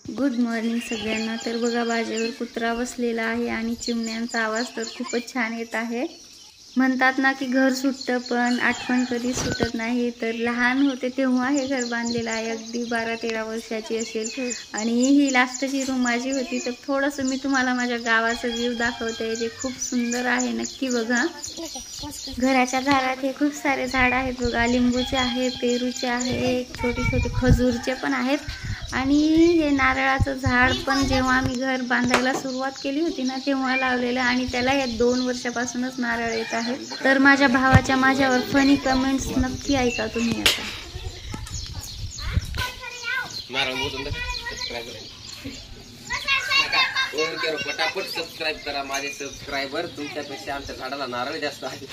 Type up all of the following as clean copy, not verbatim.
Good morning सगळ्यांना। तर बघा बाजेवर कुत्रा बसलेला आहे आणि चिमण्यांचा आवाज तर खूपच छान येत आहे। म्हणतात ना की घर सुटतं पण आठवण कधी सुटत नाही। तर लहान होते तेव्हा हे घर बांधलेलं आहे, अगदी 12-13 वर्षाची असेल आणि ही लास्टची रूम माझी होती। तर थोडंसं मी तुम्हाला माझ्या गावाचा व्ह्यू दाखवते जे खूप सुंदर आहे, नक्की बघा। घराच्या दारात हे खूप सारे झाड आहेत बघा, लिंबूचे आहे, पेरूचे आहे, छोटे छोटे खजूरचे पण आहेत आणि हे नारळाचं झाड पण जेव्हा आम्ही घर बांधायला सुरुवात केली होती ना तेव्हा लावलेलं आणि त्याला या 2 वर्षापासूनच नारळ येत आहेत। तर माझ्या भावाच्या माझ्यावर फनी कमेंट्स नक्की ऐका तुम्ही आता। नारळ मोजून पटापट सबस्क्राइब करा माझे सबस्क्रायबर, तुमच्यापेक्षा आमच्या झाडाला नारळ जास्त आहे।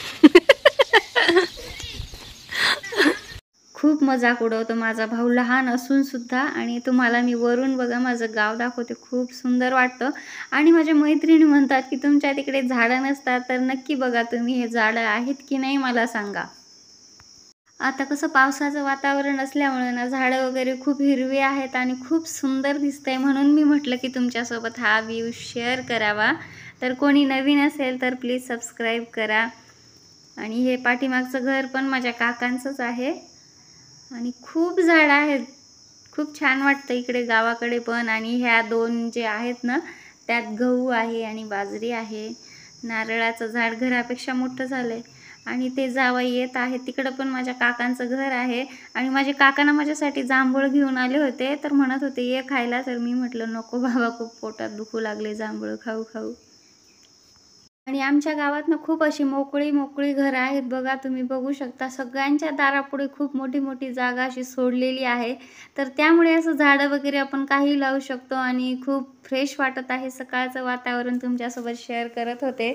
खूप मजाक उडवतो माझा भाऊ लहान असून सुद्धा। आणि तुम्हाला मी वरून बघा माझं गाव दाखवते, खूप सुंदर वाटतं। आणि माझ्या मैत्रिणी म्हणतात की तुमच्या तिकडे झाडं नसतात, तर नक्की बघा तुम्ही हे झाडं आहेत की नाही मला सांगा। आता कसं पावसाचं वातावरण असल्यामुळे ना झाडं वगैरे खूप हिरवी आहेत आणि खूप सुंदर दिसतंय, म्हणून मी म्हटलं की तुमच्यासोबत हा व्ह्यू शेअर करावा। तर कोणी नवीन असेल तर प्लीज सबस्क्राईब करा। आणि हे पाठीमागचं घर पण माझ्या काकांचंच आहे आणि खूप झाडं आहेत, खूप छान वाटतं इकडे गावाकडे पण। आणि ह्या 2 जे आहेत ना त्यात गहू आहे आणि बाजरी आहे। नारळाचं झाड घरापेक्षा मोठं झालंय आणि ते जावई येत आहे, तिकडं पण माझ्या काकांचं घर आहे। आणि माझे काकांना माझ्यासाठी जांभूळ घेऊन आले होते, तर म्हणत होते ये खायला, तर मी म्हटलं नको बाबा, खूप पोटात दुखू लागले जांभूळ खाऊ खाऊ। आणि आमच्या गावात ना खूप अशी मोकळी मोकळी घरं आहेत बघा, तुम्ही बघू शकता सगळ्यांच्या दारापुढे खूप मोठी मोठी जागा अशी सोडलेली आहे। तर त्यामुळे असं झाडं वगैरे आपण काही लावू शकतो आणि खूप फ्रेश वाटत आहे। सकाळचं वातावरण तुमच्यासोबत शेअर करत होते।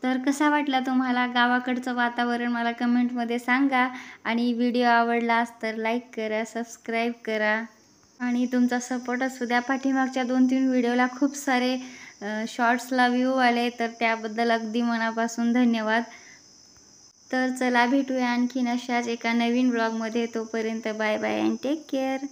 तर कसा वाटला तुम्हाला गावाकडचं वातावरण मला कमेंटमध्ये सांगा। आणि व्हिडिओ आवडलास तर लाईक करा, सबस्क्राईब करा आणि तुमचा सपोर्ट असू द्या। पाठीमागच्या 2-3 व्हिडिओला खूप सारे शॉर्ट्सला व्ह्यू आले, तर त्याबद्दल अगदी मनापासून धन्यवाद। तर चला भेटूया आणखीन अशाच एका नवीन ब्लॉगमध्ये, तोपर्यंत bye bye and take care.